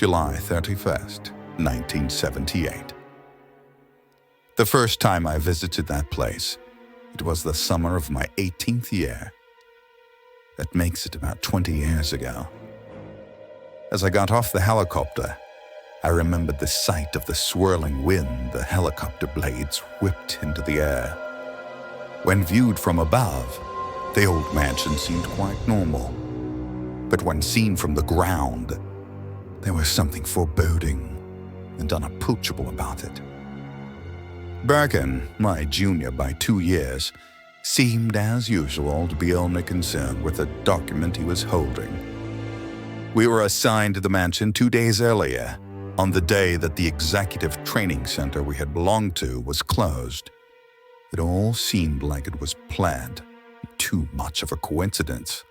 July 31st, 1978. The first time I visited that place, it was the summer of my 18th year. That makes it about 20 years ago. As I got off the helicopter, I remembered the sight of the swirling wind the helicopter blades whipped into the air. When viewed from above, the old mansion seemed quite normal. But when seen from the ground, there was something foreboding and unapproachable about it. Birkin, my junior by 2 years, seemed as usual to be only concerned with the document he was holding. We were assigned to the mansion 2 days earlier, on the day that the executive training center we had belonged to was closed. It all seemed like it was planned, too much of a coincidence.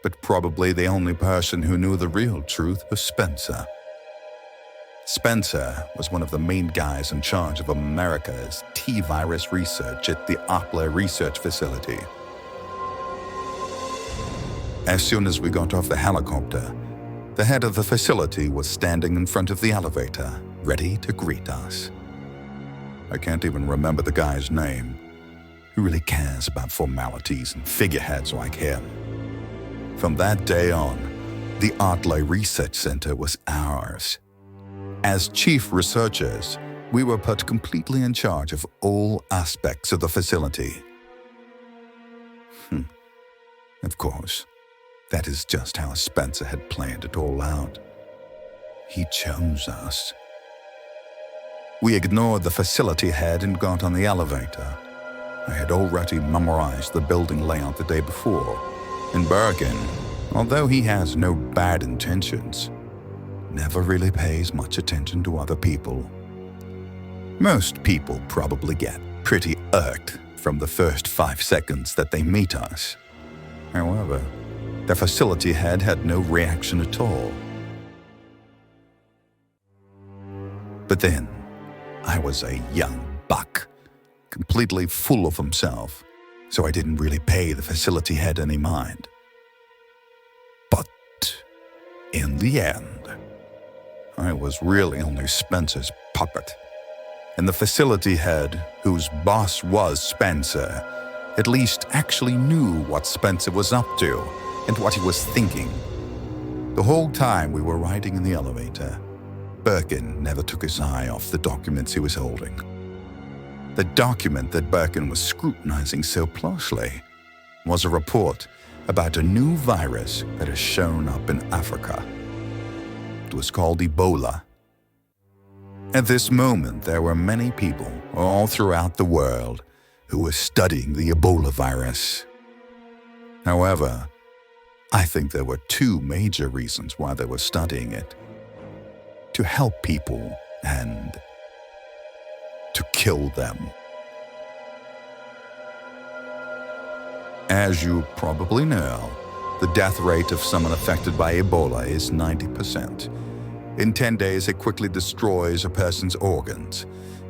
But probably the only person who knew the real truth was Spencer. Spencer was one of the main guys in charge of America's T-virus research at the Opler Research Facility. As soon as we got off the helicopter, the head of the facility was standing in front of the elevator, ready to greet us. I can't even remember the guy's name. Who really cares about formalities and figureheads like him? From that day on, the Opler Research Center was ours. As chief researchers, we were put completely in charge of all aspects of the facility. Of course, that is just how Spencer had planned it all out. He chose us. We ignored the facility head and got on the elevator. I had already memorized the building layout the day before, and Birkin, although he has no bad intentions, never really pays much attention to other people. Most people probably get pretty irked from the first 5 seconds that they meet us. However, the facility head had no reaction at all. But then, I was a young buck, completely full of himself, so I didn't really pay the facility head any mind. But in the end, I was really only Spencer's puppet, and the facility head, whose boss was Spencer, at least actually knew what Spencer was up to and what he was thinking. The whole time we were riding in the elevator, Birkin never took his eye off the documents he was holding. The document that Birkin was scrutinizing so closely was a report about a new virus that has shown up in Africa. It was called Ebola. At this moment, there were many people all throughout the world who were studying the Ebola virus. However, I think there were 2 major reasons why they were studying it: to help people and to kill them. As you probably know, the death rate of someone affected by Ebola is 90%. In 10 days, it quickly destroys a person's organs.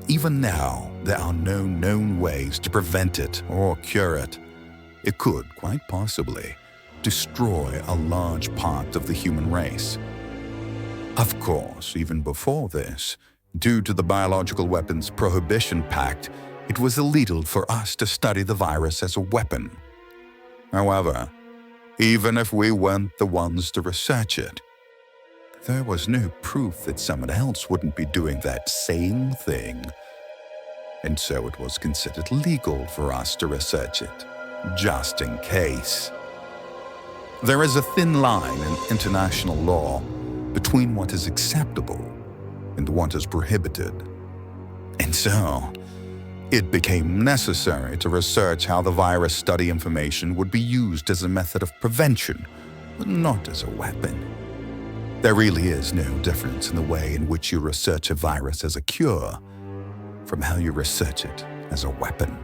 Even now, there are no known ways to prevent it or cure it. It could, quite possibly, destroy a large part of the human race. Of course, even before this, due to the Biological Weapons Prohibition Pact, it was illegal for us to study the virus as a weapon. However, even if we weren't the ones to research it, there was no proof that someone else wouldn't be doing that same thing. And so it was considered legal for us to research it, just in case. There is a thin line in international law between what is acceptable and what is prohibited. And so, it became necessary to research how the virus study information would be used as a method of prevention, but not as a weapon. There really is no difference in the way in which you research a virus as a cure from how you research it as a weapon.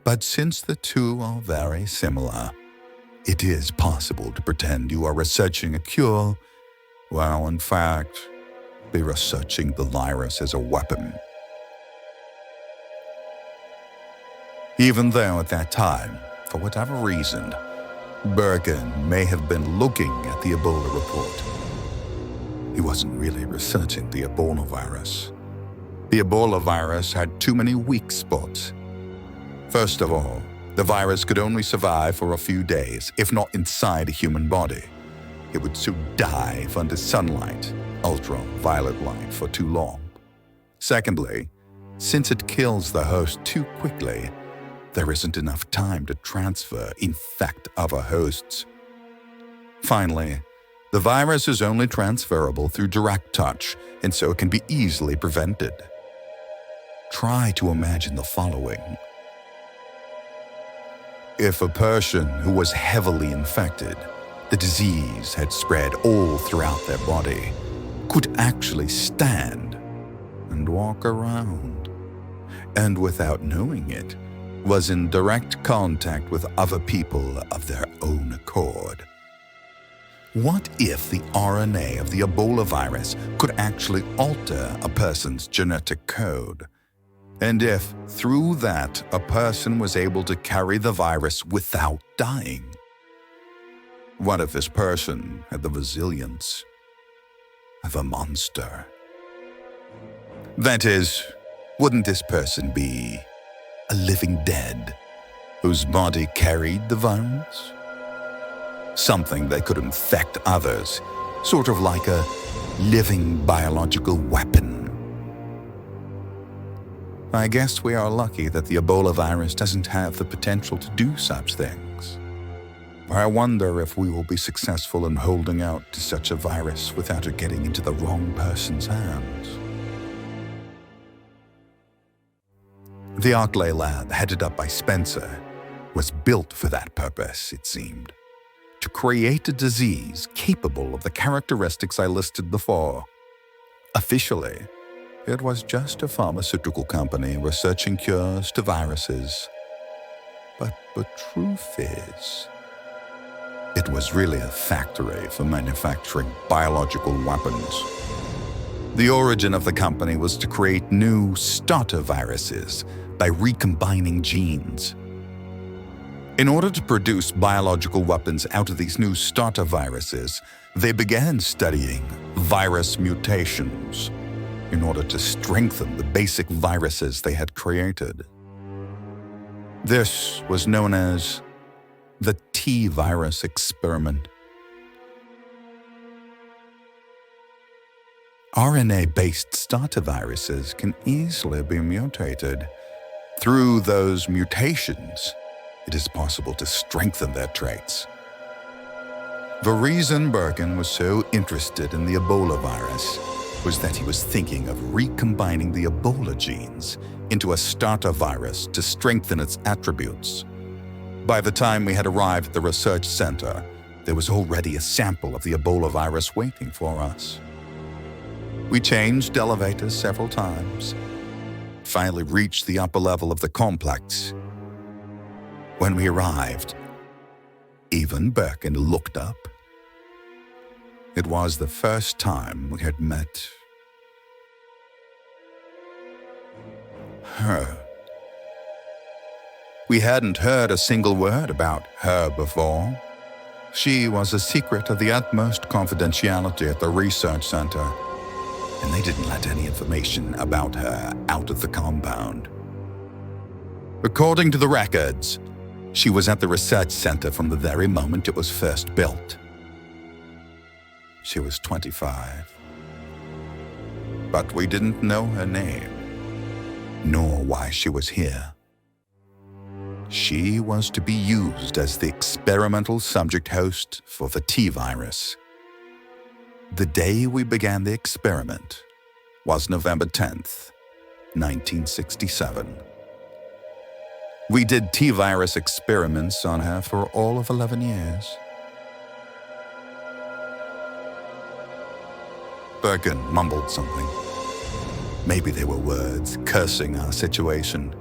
But since the 2 are very similar, it is possible to pretend you are researching a cure while in fact be researching the virus as a weapon. Even though at that time, for whatever reason, Birkin may have been looking at the Ebola report, he wasn't really researching the Ebola virus. The Ebola virus had too many weak spots. First of all, the virus could only survive for a few days, if not inside a human body. It would soon die if under sunlight, ultraviolet light, for too long. Secondly, since it kills the host too quickly, there isn't enough time to infect other hosts. Finally, the virus is only transferable through direct touch, and so it can be easily prevented. Try to imagine the following. If a person who was heavily infected, the disease had spread all throughout their body, could actually stand and walk around, and without knowing it, was in direct contact with other people of their own accord. What if the RNA of the Ebola virus could actually alter a person's genetic code? And if, through that, a person was able to carry the virus without dying? What if this person had the resilience of a monster? That is, wouldn't this person be a living dead whose body carried the virus? Something that could infect others, sort of like a living biological weapon. I guess we are lucky that the Ebola virus doesn't have the potential to do such things. I wonder if we will be successful in holding out to such a virus without it getting into the wrong person's hands. The Arklay lab, headed up by Spencer, was built for that purpose, it seemed. To create a disease capable of the characteristics I listed before. Officially, it was just a pharmaceutical company researching cures to viruses. But the truth is, it was really a factory for manufacturing biological weapons. The origin of the company was to create new starter viruses by recombining genes. In order to produce biological weapons out of these new starter viruses, they began studying virus mutations in order to strengthen the basic viruses they had created. This was known as the T-virus experiment. RNA-based starter viruses can easily be mutated. Through those mutations, it is possible to strengthen their traits. The reason Birkin was so interested in the Ebola virus was that he was thinking of recombining the Ebola genes into a starter virus to strengthen its attributes. By the time we had arrived at the research center, there was already a sample of the Ebola virus waiting for us. We changed elevators several times, finally reached the upper level of the complex. When we arrived, even Birkin looked up. It was the first time we had met her. We hadn't heard a single word about her before. She was a secret of the utmost confidentiality at the research center, and they didn't let any information about her out of the compound. According to the records, she was at the research center from the very moment it was first built. She was 25. But we didn't know her name, nor why she was here. She was to be used as the experimental subject host for the T-virus. The day we began the experiment was November 10th, 1967. We did T-virus experiments on her for all of 11 years. Birkin mumbled something. Maybe they were words cursing our situation.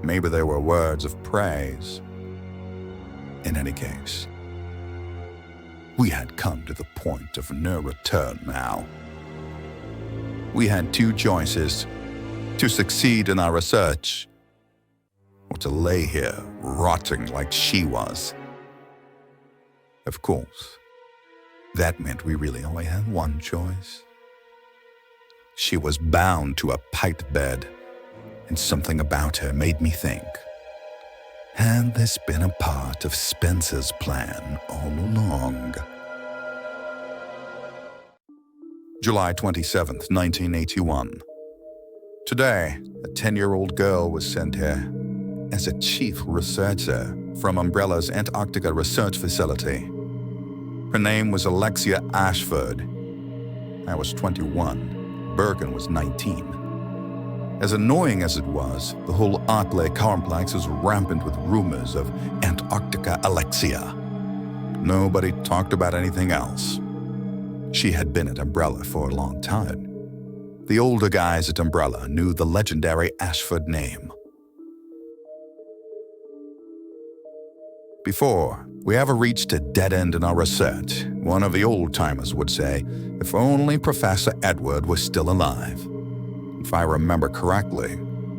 Maybe they were words of praise. In any case, we had come to the point of no return now. We had two choices: to succeed in our research, or to lay here rotting like she was. Of course, That meant we really only had one choice. She was bound to a piped bed, and something about her made me think. Had this been a part of Spencer's plan all along? July 27th, 1981. Today, a 10-year-old girl was sent here as a chief researcher from Umbrella's Antarctica research facility. Her name was Alexia Ashford. I was 21. Bergen was 19. As annoying as it was, the whole Artley complex was rampant with rumors of Antarctica Alexia. Nobody talked about anything else. She had been at Umbrella for a long time. The older guys at Umbrella knew the legendary Ashford name. Before we ever reached a dead end in our research, one of the old-timers would say, if only Professor Edward was still alive. If I remember correctly,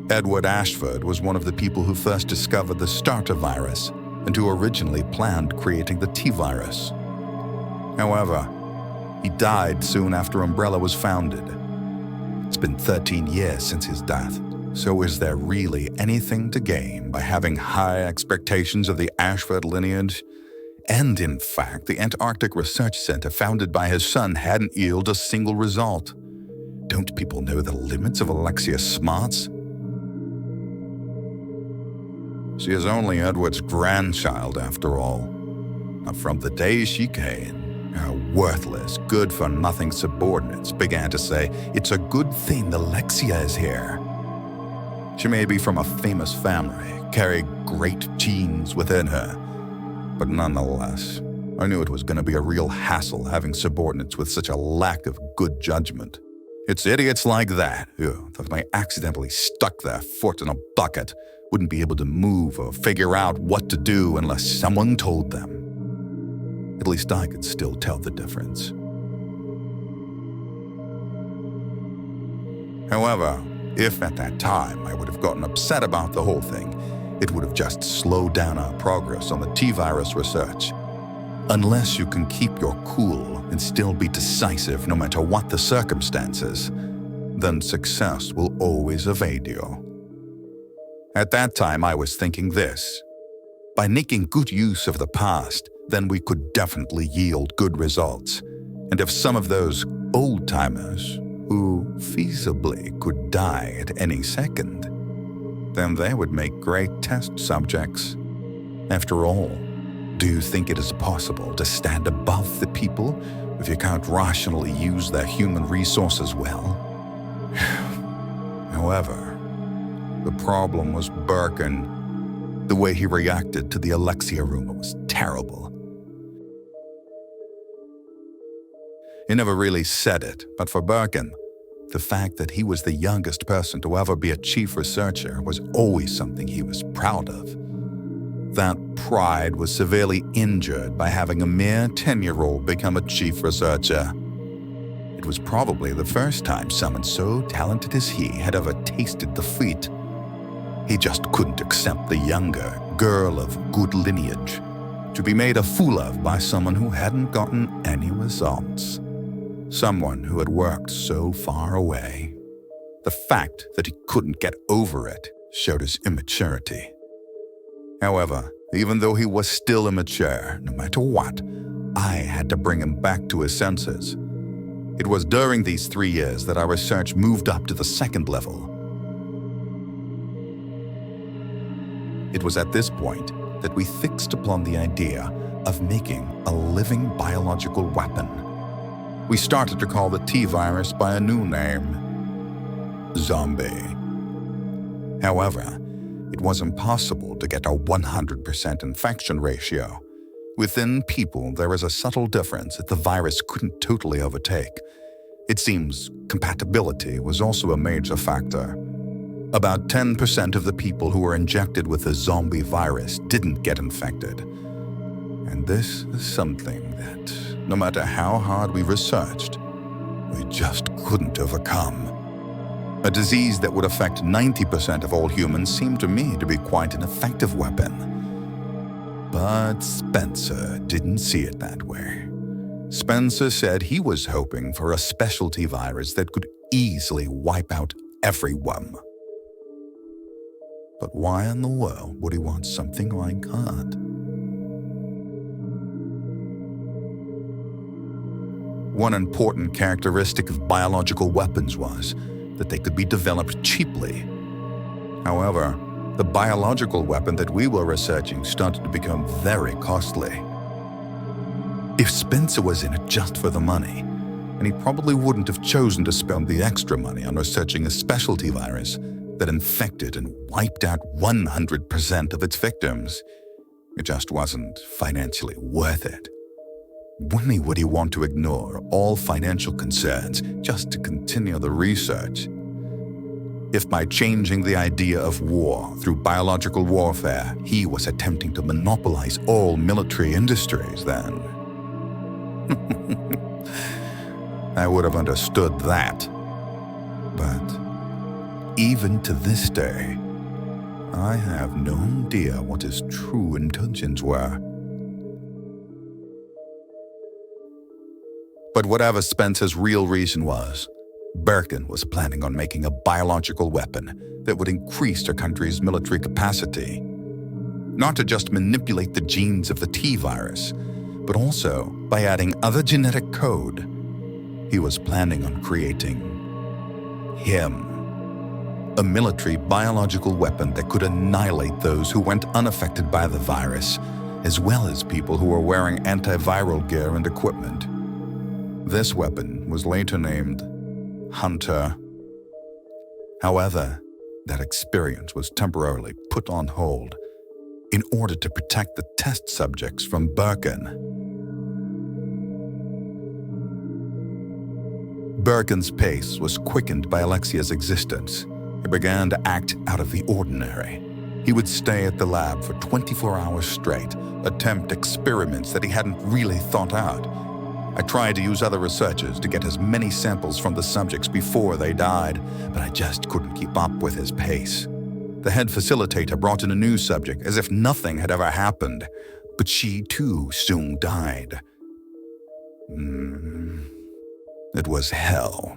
Edward Ashford was one of the people who first discovered the starter virus and who originally planned creating the T-virus. However, he died soon after Umbrella was founded. It's been 13 years since his death. So is there really anything to gain by having high expectations of the Ashford lineage? And in fact, the Antarctic Research Center founded by his son hadn't yielded a single result. Don't people know the limits of Alexia's smarts? She is only Edward's grandchild after all. And from the day she came, her worthless, good-for-nothing subordinates began to say, it's a good thing Alexia is here. She may be from a famous family, carry great genes within her, but nonetheless, I knew it was going to be a real hassle having subordinates with such a lack of good judgment. It's idiots like that who, if they accidentally stuck their foot in a bucket, wouldn't be able to move or figure out what to do unless someone told them. At least I could still tell the difference. However, if at that time I would have gotten upset about the whole thing, it would have just slowed down our progress on the T-virus research. Unless you can keep your cool and still be decisive no matter what the circumstances, then success will always evade you. At that time, I was thinking this. By making good use of the past, then we could definitely yield good results. And if some of those old-timers who feasibly could die at any second, then they would make great test subjects. After all, do you think it is possible to stand above the people if you can't rationally use their human resources well? However, the problem was Birkin. The way he reacted to the Alexia rumor was terrible. He never really said it, but for Birkin, the fact that he was the youngest person to ever be a chief researcher was always something he was proud of. That pride was severely injured by having a mere 10-year-old become a chief researcher. It was probably the first time someone so talented as he had ever tasted defeat. He just couldn't accept the younger girl of good lineage to be made a fool of by someone who hadn't gotten any results. Someone who had worked so far away. The fact that he couldn't get over it showed his immaturity. However, even though he was still immature, no matter what, I had to bring him back to his senses. It was during these 3 years that our research moved up to the second level. It was at this point that we fixed upon the idea of making a living biological weapon. We started to call the T-virus by a new name, zombie. However, it was impossible to get a 100% infection ratio. Within people, there is a subtle difference that the virus couldn't totally overtake. It seems compatibility was also a major factor. About 10% of the people who were injected with the zombie virus didn't get infected. And this is something that, no matter how hard we researched, we just couldn't overcome. A disease that would affect 90% of all humans seemed to me to be quite an effective weapon. But Spencer didn't see it that way. Spencer said he was hoping for a specialty virus that could easily wipe out everyone. But why in the world would he want something like that? One important characteristic of biological weapons was that they could be developed cheaply. However, the biological weapon that we were researching started to become very costly. If Spencer was in it just for the money, and he probably wouldn't have chosen to spend the extra money on researching a specialty virus that infected and wiped out 100% of its victims, it just wasn't financially worth it. Why would he want to ignore all financial concerns just to continue the research? If by changing the idea of war through biological warfare, he was attempting to monopolize all military industries, then I would have understood that. But even to this day, I have no idea what his true intentions were. But whatever Spencer's real reason was, Birkin was planning on making a biological weapon that would increase their country's military capacity. Not to just manipulate the genes of the T-virus, but also by adding other genetic code. He was planning on creating him, a military biological weapon that could annihilate those who went unaffected by the virus, as well as people who were wearing antiviral gear and equipment. This weapon was later named Hunter. However, that experience was temporarily put on hold in order to protect the test subjects from Birkin. Birkin's pace was quickened by Alexia's existence. He began to act out of the ordinary. He would stay at the lab for 24 hours straight, attempt experiments that he hadn't really thought out. I tried to use other researchers to get as many samples from the subjects before they died, but I just couldn't keep up with his pace. The head facilitator brought in a new subject as if nothing had ever happened, but she too soon died. It was hell.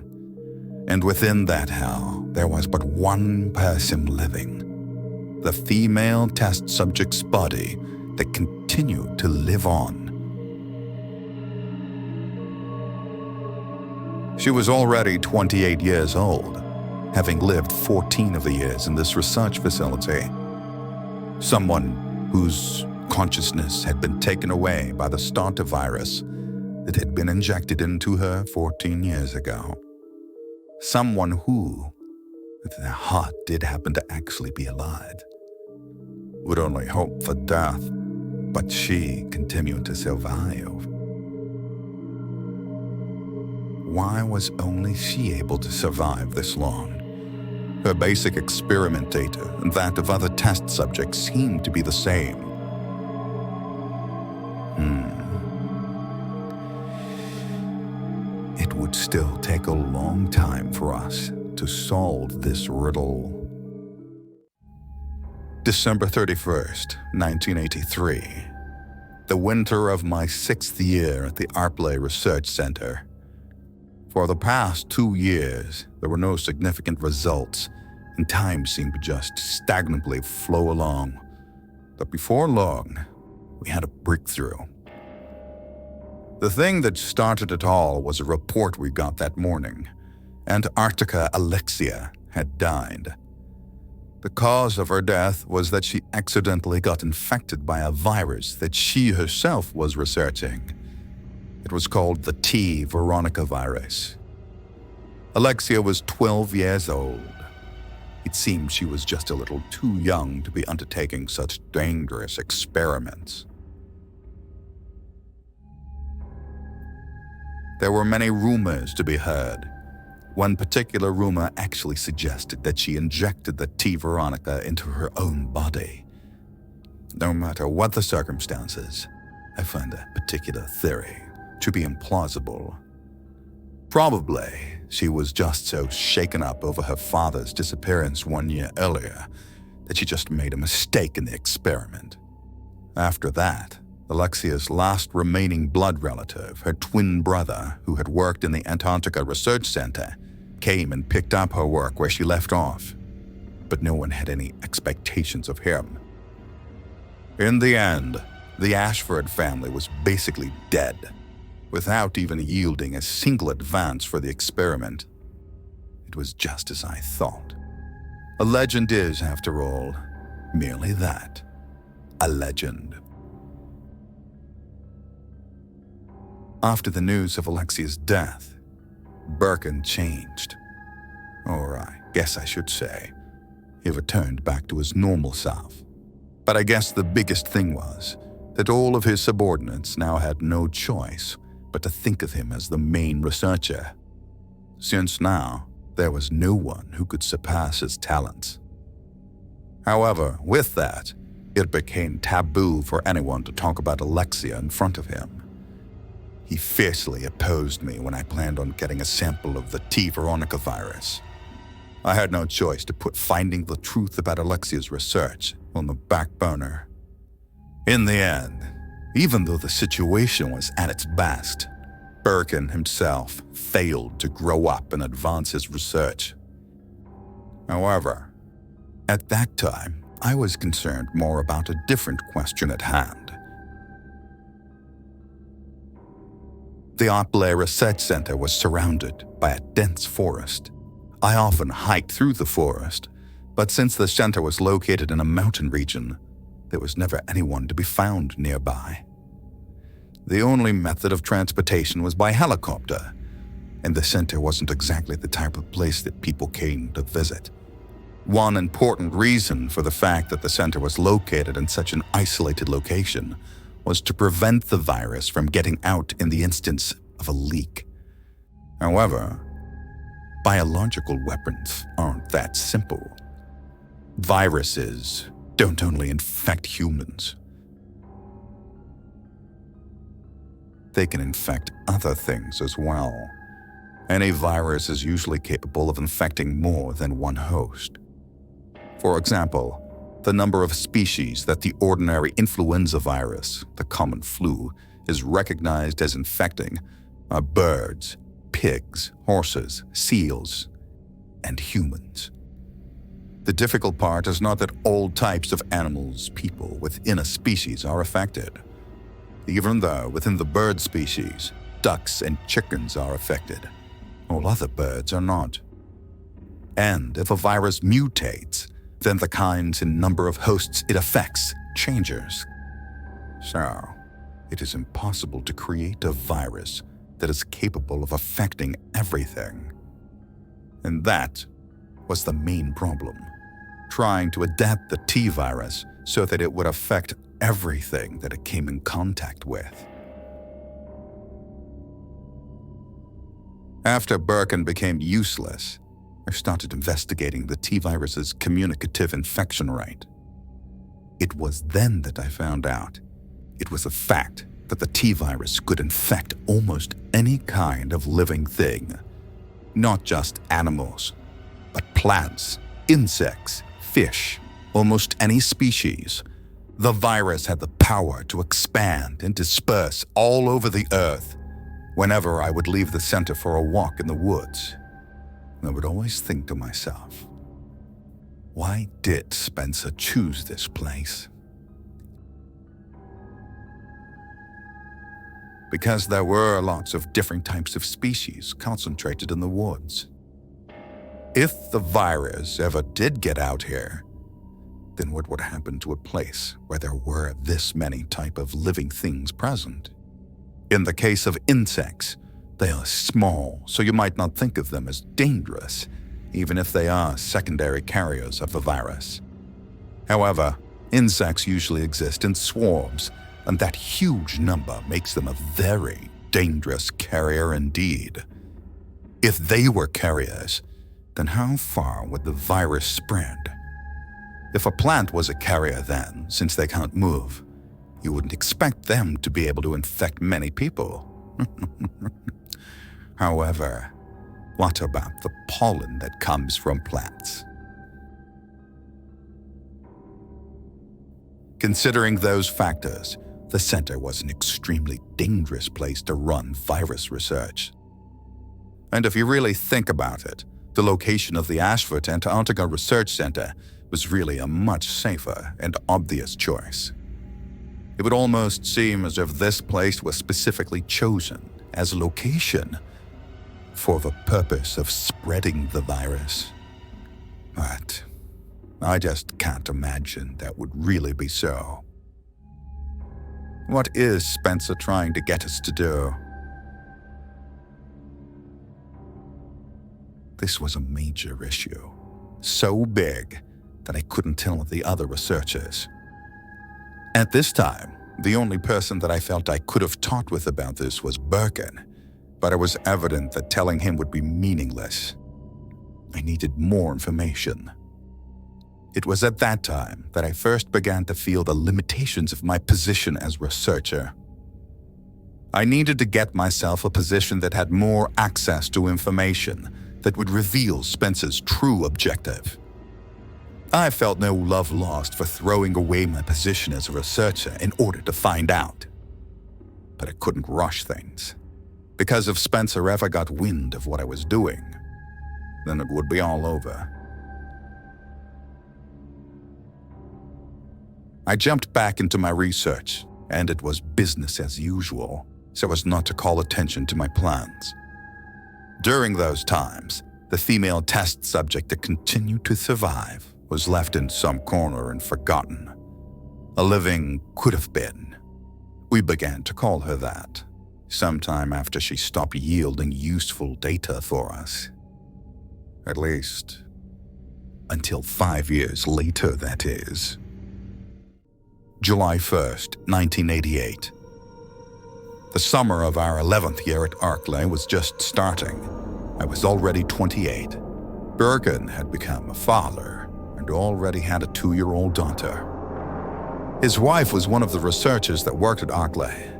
And within that hell, there was but one person living. The female test subject's body that continued to live on. She was already 28 years old, having lived 14 of the years in this research facility. Someone whose consciousness had been taken away by the starter virus that had been injected into her 14 years ago. Someone who, if their heart did happen to actually be alive, would only hope for death, but she continued to survive. Why was only she able to survive this long? Her basic experiment data and that of other test subjects seemed to be the same. It would still take a long time for us to solve this riddle. December 31st, 1983. The winter of my 6th year at the Arpley Research Center. For the past 2 years, there were no significant results, and time seemed to just stagnantly flow along. But before long, we had a breakthrough. The thing that started it all was a report we got that morning. Antarctica Alexia had died. The cause of her death was that she accidentally got infected by a virus that she herself was researching. It was called the T. Veronica virus. Alexia was 12 years old. It seemed she was just a little too young to be undertaking such dangerous experiments. There were many rumors to be heard. One particular rumor actually suggested that she injected the T. Veronica into her own body. No matter what the circumstances, I find that particular theory to be implausible. Probably, she was just so shaken up over her father's disappearance 1 year earlier that she just made a mistake in the experiment. After that, Alexia's last remaining blood relative, her twin brother, who had worked in the Antarctica Research Center, came and picked up her work where she left off. But no one had any expectations of him. In the end, the Ashford family was basically dead, without even yielding a single advance for the experiment. It was just as I thought. A legend is, after all, merely that, a legend. After the news of Alexia's death, Birkin changed. Or I guess I should say, he returned back to his normal self. But I guess the biggest thing was that all of his subordinates now had no choice but to think of him as the main researcher, since now there was no one who could surpass his talents. However, with that, it became taboo for anyone to talk about Alexia in front of him. He fiercely opposed me when I planned on getting a sample of the T. Veronica virus. I had no choice to put finding the truth about Alexia's research on the back burner. In the end, even though the situation was at its best, Birkin himself failed to grow up and advance his research. However, at that time, I was concerned more about a different question at hand. The Opley Research Center was surrounded by a dense forest. I often hiked through the forest, but since the center was located in a mountain region, there was never anyone to be found nearby. The only method of transportation was by helicopter, and the center wasn't exactly the type of place that people came to visit. One important reason for the fact that the center was located in such an isolated location was to prevent the virus from getting out in the instance of a leak. However, biological weapons aren't that simple. Viruses don't only infect humans. They can infect other things as well. Any virus is usually capable of infecting more than one host. For example, the number of species that the ordinary influenza virus, the common flu, is recognized as infecting are birds, pigs, horses, seals, and humans. The difficult part is not that all types of animals, people within a species are affected. Even though within the bird species, ducks and chickens are affected, all other birds are not. And if a virus mutates, then the kinds and number of hosts it affects changes. So, it is impossible to create a virus that is capable of affecting everything. And that was the main problem, trying to adapt the T virus so that it would affect everything that it came in contact with. After Birkin became useless, I started investigating the T virus's communicative infection rate. It was then that I found out it was a fact that the T virus could infect almost any kind of living thing, not just animals, but plants, insects, fish, almost any species. The virus had the power to expand and disperse all over the earth. Whenever I would leave the center for a walk in the woods, I would always think to myself, why did Spencer choose this place? Because there were lots of different types of species concentrated in the woods. If the virus ever did get out here, then what would happen to a place where there were this many type of living things present? In the case of insects, they are small, so you might not think of them as dangerous, even if they are secondary carriers of the virus. However, insects usually exist in swarms, and that huge number makes them a very dangerous carrier indeed. If they were carriers, then how far would the virus spread? If a plant was a carrier then, since they can't move, you wouldn't expect them to be able to infect many people. However, what about the pollen that comes from plants? Considering those factors, the center was an extremely dangerous place to run virus research. And if you really think about it, the location of the Ashford Antarctica Research Center was really a much safer and obvious choice. It would almost seem as if this place was specifically chosen as a location for the purpose of spreading the virus. But I just can't imagine that would really be so. What is Spencer trying to get us to do? This was a major issue, so big that I couldn't tell the other researchers. At this time, the only person that I felt I could have talked with about this was Birkin, but it was evident that telling him would be meaningless. I needed more information. It was at that time that I first began to feel the limitations of my position as researcher. I needed to get myself a position that had more access to information that would reveal Spencer's true objective. I felt no love lost for throwing away my position as a researcher in order to find out. But I couldn't rush things, because if Spencer ever got wind of what I was doing, then it would be all over. I jumped back into my research, and it was business as usual, so as not to call attention to my plans. During those times, the female test subject that continued to survive was left in some corner and forgotten. A living could have been. We began to call her that, sometime after she stopped yielding useful data for us. At least, until 5 years later, that is. July 1st, 1988. The summer of our 11th year at Arklay was just starting. I was already 28. Birkin had become a father and already had a 2-year-old daughter. His wife was one of the researchers that worked at Arklay.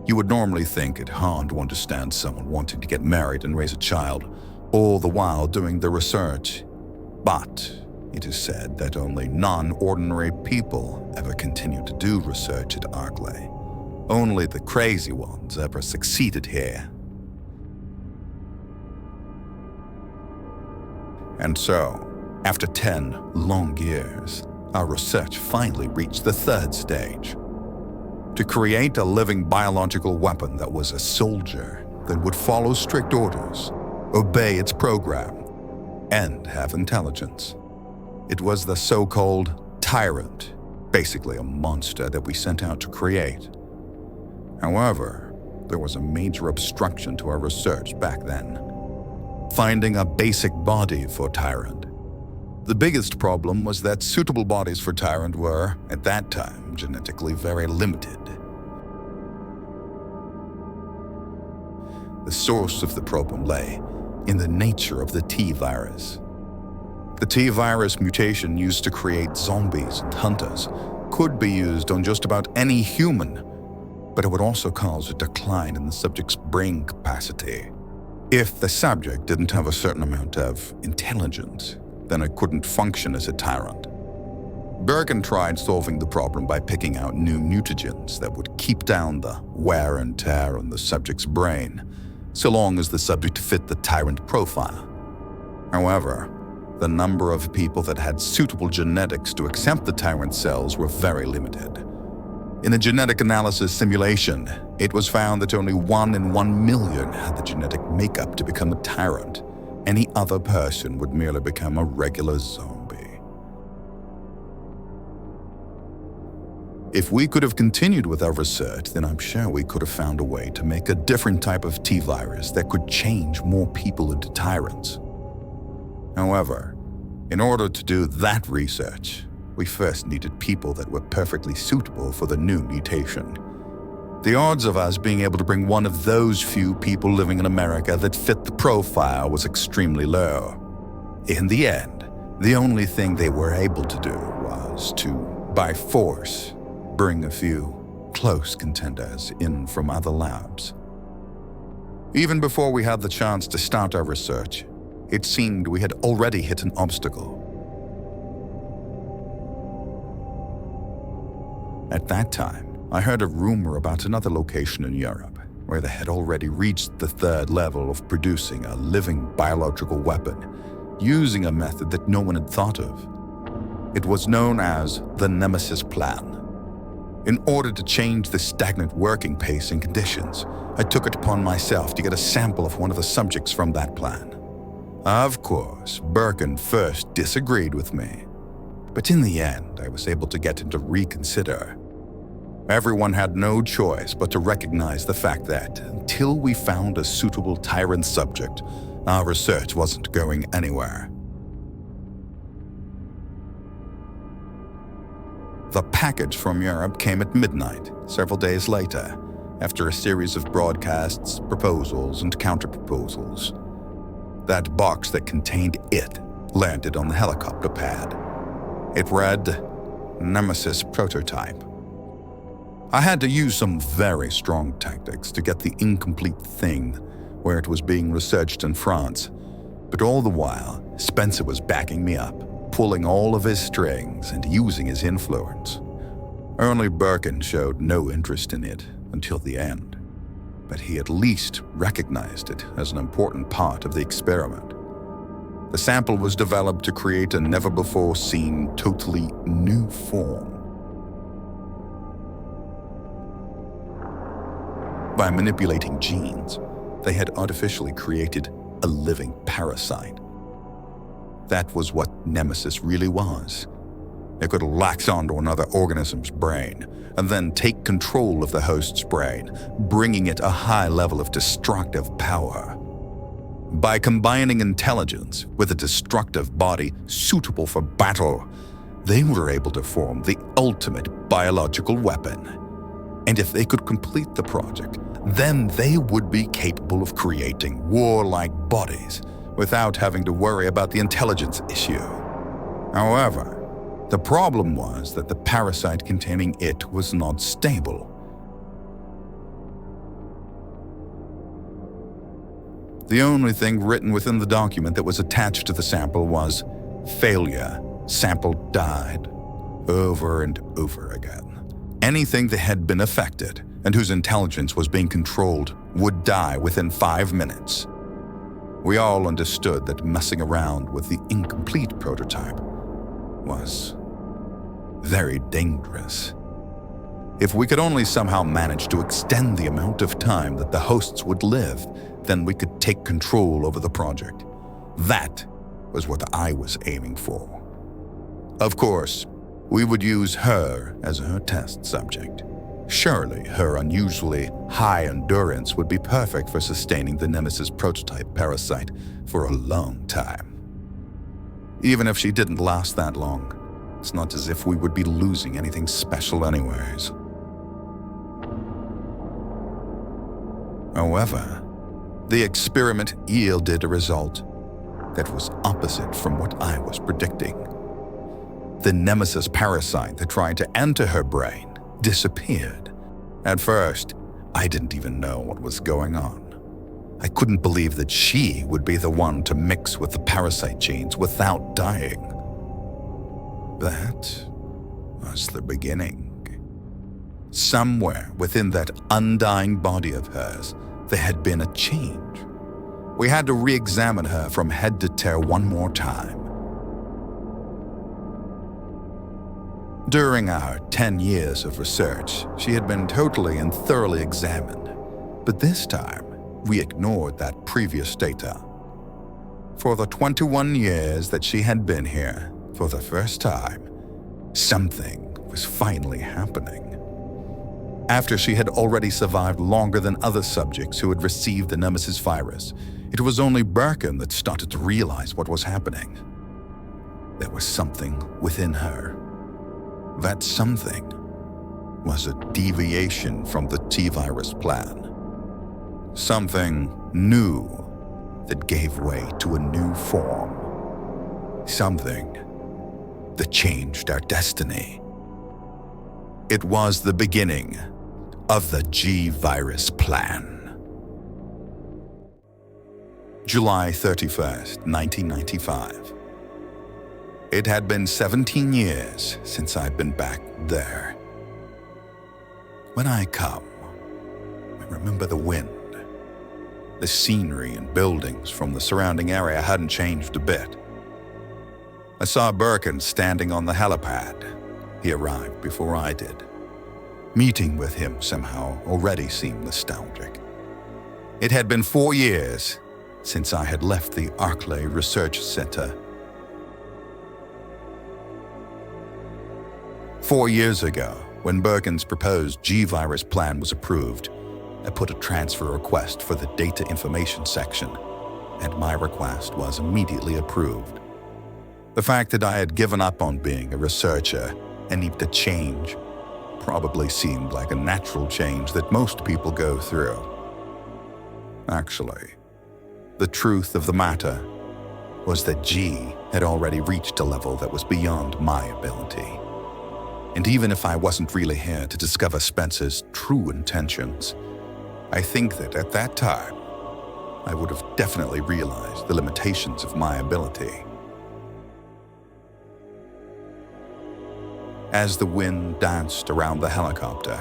You would normally think it hard to understand someone wanting to get married and raise a child, all the while doing the research. But it is said that only non-ordinary people ever continue to do research at Arklay. Only the crazy ones ever succeeded here. And so, after 10 long years, our research finally reached the 3rd stage. To create a living biological weapon that was a soldier that would follow strict orders, obey its program, and have intelligence. It was the so-called tyrant, basically a monster that we sent out to create. However, there was a major obstruction to our research back then. Finding a basic body for Tyrant. The biggest problem was that suitable bodies for Tyrant were, at that time, genetically very limited. The source of the problem lay in the nature of the T-virus. The T-virus mutation used to create zombies and hunters could be used on just about any human, but it would also cause a decline in the subject's brain capacity. If the subject didn't have a certain amount of intelligence, then it couldn't function as a tyrant. Birkin tried solving the problem by picking out new mutagens that would keep down the wear and tear on the subject's brain, so long as the subject fit the tyrant profile. However, the number of people that had suitable genetics to accept the tyrant cells were very limited. In a genetic analysis simulation, it was found that only 1 in 1 million had the genetic makeup to become a tyrant. Any other person would merely become a regular zombie. If we could have continued with our research, then I'm sure we could have found a way to make a different type of T-virus that could change more people into tyrants. However, in order to do that research, we first needed people that were perfectly suitable for the new mutation. The odds of us being able to bring one of those few people living in America that fit the profile was extremely low. In the end, the only thing they were able to do was to, by force, bring a few close contenders in from other labs. Even before we had the chance to start our research, it seemed we had already hit an obstacle. At that time, I heard a rumor about another location in Europe where they had already reached the third level of producing a living biological weapon using a method that no one had thought of. It was known as the Nemesis plan. In order to change the stagnant working pace and conditions, I took it upon myself to get a sample of one of the subjects from that plan. Of course, Birkin first disagreed with me, but in the end, I was able to get him to reconsider. Everyone had no choice but to recognize the fact that, until we found a suitable tyrant subject, our research wasn't going anywhere. The package from Europe came at midnight, several days later, after a series of broadcasts, proposals, and counter-proposals. That box that contained it landed on the helicopter pad. It read, Nemesis Prototype. I had to use some very strong tactics to get the incomplete thing where it was being researched in France, but all the while, Spencer was backing me up, pulling all of his strings and using his influence. Only Birkin showed no interest in it until the end, but he at least recognized it as an important part of the experiment. The sample was developed to create a never-before-seen, totally new form. By manipulating genes, they had artificially created a living parasite. That was what Nemesis really was. It could latch onto another organism's brain and then take control of the host's brain, bringing it a high level of destructive power. By combining intelligence with a destructive body suitable for battle, they were able to form the ultimate biological weapon. And if they could complete the project, then they would be capable of creating warlike bodies without having to worry about the intelligence issue. However, the problem was that the parasite containing it was not stable. The only thing written within the document that was attached to the sample was, failure, sample died, over and over again. Anything that had been affected and whose intelligence was being controlled would die within 5 minutes. We all understood that messing around with the incomplete prototype was very dangerous. If we could only somehow manage to extend the amount of time that the hosts would live, then we could take control over the project. That was what I was aiming for. Of course, we would use her as her test subject. Surely her unusually high endurance would be perfect for sustaining the Nemesis prototype parasite for a long time. Even if she didn't last that long, it's not as if we would be losing anything special anyways. However, the experiment yielded a result that was opposite from what I was predicting. The Nemesis parasite that tried to enter her brain disappeared. At first, I didn't even know what was going on. I couldn't believe that she would be the one to mix with the parasite genes without dying. That was the beginning. Somewhere within that undying body of hers, there had been a change. We had to re-examine her from head to toe one more time. During our 10 years of research, she had been totally and thoroughly examined, but this time, we ignored that previous data. For the 21 years that she had been here, for the first time, something was finally happening. After she had already survived longer than other subjects who had received the Nemesis virus, it was only Birkin that started to realize what was happening. There was something within her. That something was a deviation from the T-virus plan. Something new that gave way to a new form. Something that changed our destiny. It was the beginning of the G-virus plan. July 31st, 1995. It had been 17 years since I'd been back there. When I come, I remember the wind. The scenery and buildings from the surrounding area hadn't changed a bit. I saw Birkin standing on the helipad. He arrived before I did. Meeting with him somehow already seemed nostalgic. It had been 4 years since I had left the Arklay Research Center. 4 years ago, when Birkin's proposed G-virus plan was approved, I put a transfer request for the data information section, and my request was immediately approved. The fact that I had given up on being a researcher and needed to change probably seemed like a natural change that most people go through. Actually, the truth of the matter was that G had already reached a level that was beyond my ability. And even if I wasn't really here to discover Spencer's true intentions, I think that at that time, I would have definitely realized the limitations of my ability. As the wind danced around the helicopter,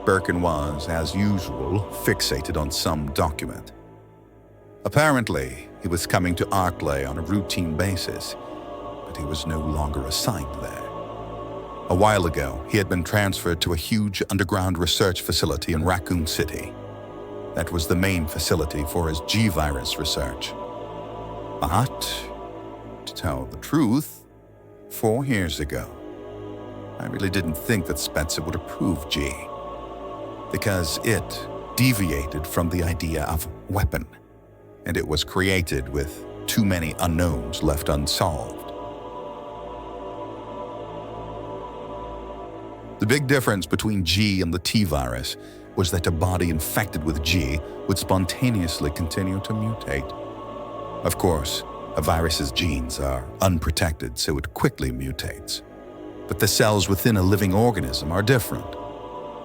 Birkin was, as usual, fixated on some document. Apparently, he was coming to Arklay on a routine basis, but he was no longer assigned there. A while ago, he had been transferred to a huge underground research facility in Raccoon City. That was the main facility for his G-virus research. But, to tell the truth, 4 years ago, I really didn't think that Spencer would approve G, because it deviated from the idea of weapon, and it was created with too many unknowns left unsolved. The big difference between G and the T-virus was that a body infected with G would spontaneously continue to mutate. Of course, a virus's genes are unprotected, so it quickly mutates. But the cells within a living organism are different.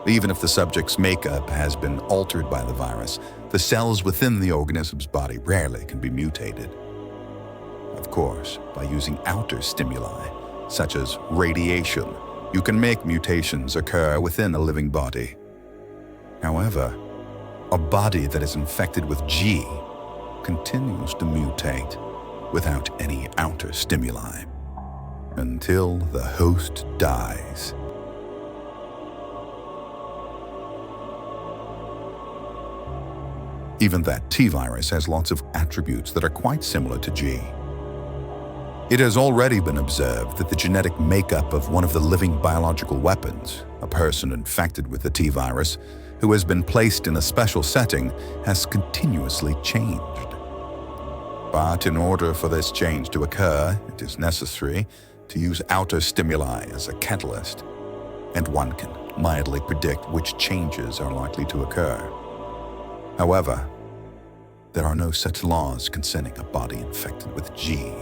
Even if the subject's makeup has been altered by the virus, the cells within the organism's body rarely can be mutated. Of course, by using outer stimuli, such as radiation, you can make mutations occur within a living body. However, a body that is infected with G continues to mutate without any outer stimuli until the host dies. Even that T-virus has lots of attributes that are quite similar to G. It has already been observed that the genetic makeup of one of the living biological weapons, a person infected with the T-virus, who has been placed in a special setting, has continuously changed. But in order for this change to occur, it is necessary to use outer stimuli as a catalyst, and one can mildly predict which changes are likely to occur. However, there are no such laws concerning a body infected with G.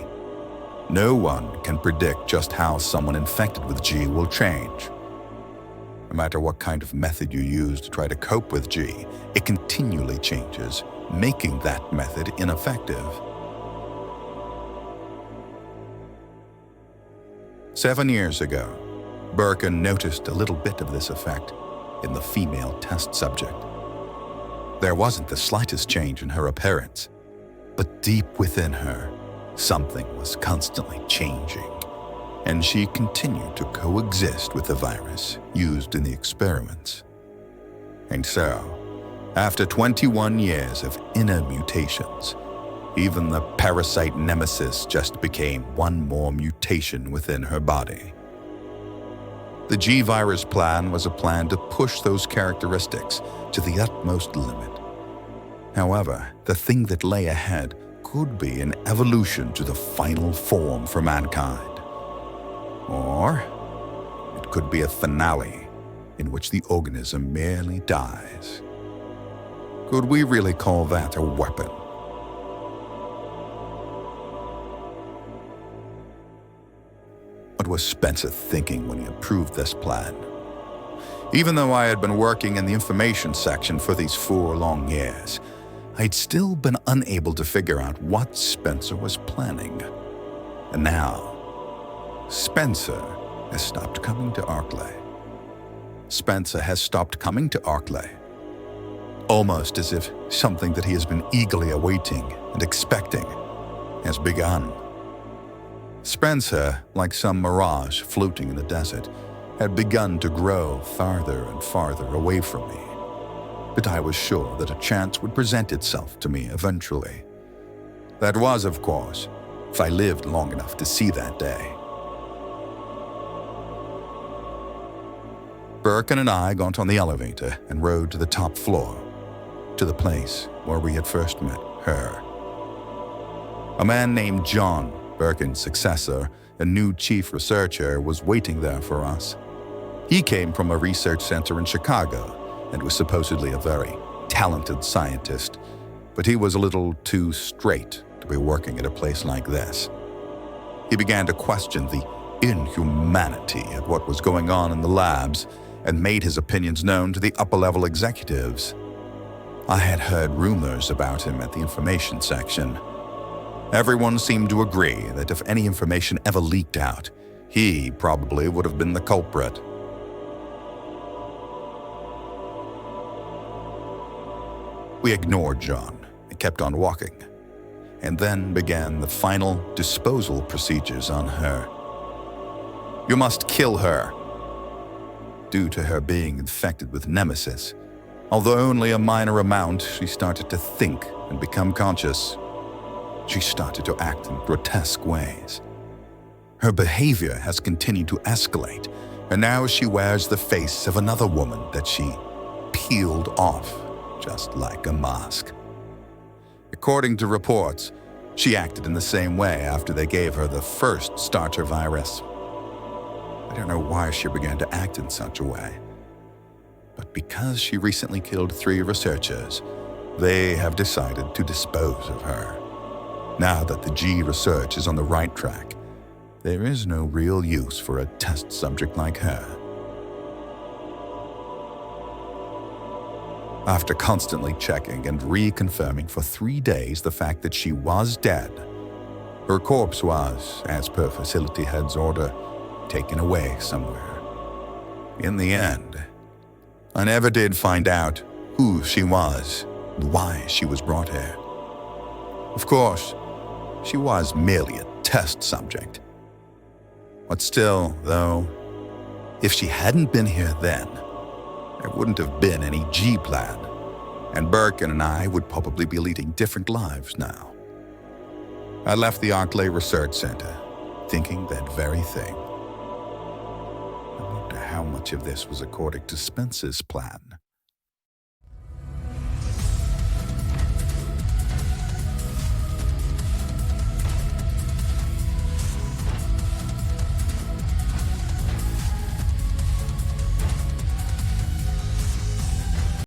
No one can predict just how someone infected with G will change. No matter what kind of method you use to try to cope with G, it continually changes, making that method ineffective. 7 years ago, Birkin noticed a little bit of this effect in the female test subject. There wasn't the slightest change in her appearance, but deep within her, something was constantly changing, and she continued to coexist with the virus used in the experiments. And so, after 21 years of inner mutations, even the parasite Nemesis just became one more mutation within her body. The G-virus plan was a plan to push those characteristics to the utmost limit. However, the thing that lay ahead could be an evolution to the final form for mankind. Or it could be a finale in which the organism merely dies. Could we really call that a weapon? What was Spencer thinking when he approved this plan? Even though I had been working in the information section for these 4 long years, I'd still been unable to figure out what Spencer was planning. And now, Spencer has stopped coming to Arklay. Spencer has stopped coming to Arklay, almost as if something that he has been eagerly awaiting and expecting has begun. Spencer, like some mirage floating in the desert, had begun to grow farther and farther away from me. But I was sure that a chance would present itself to me eventually. That was, of course, if I lived long enough to see that day. Birkin and I got on the elevator and rode to the top floor, to the place where we had first met her. A man named John, Birkin's successor, a new chief researcher, was waiting there for us. He came from a research center in Chicago and was supposedly a very talented scientist, but he was a little too straight to be working at a place like this. He began to question the inhumanity of what was going on in the labs and made his opinions known to the upper-level executives. I had heard rumors about him at the information section. Everyone seemed to agree that if any information ever leaked out, he probably would have been the culprit. We ignored John and kept on walking, and then began the final disposal procedures on her. You must kill her. Due to her being infected with Nemesis, although only a minor amount, she started to think and become conscious. She started to act in grotesque ways. Her behavior has continued to escalate, and now she wears the face of another woman that she peeled off, just like a mask. According to reports, she acted in the same way after they gave her the first starter virus. I don't know why she began to act in such a way, but because she recently killed 3 researchers, they have decided to dispose of her. Now that the G research is on the right track, there is no real use for a test subject like her. After constantly checking and reconfirming for 3 days the fact that she was dead, her corpse was, as per facility head's order, taken away somewhere. In the end, I never did find out who she was and why she was brought here. Of course, she was merely a test subject. But still, though, if she hadn't been here then, there wouldn't have been any G plan, and Birkin and I would probably be leading different lives now. I left the Arklay Research Center, thinking that very thing. I wonder how much of this was according to Spencer's plan.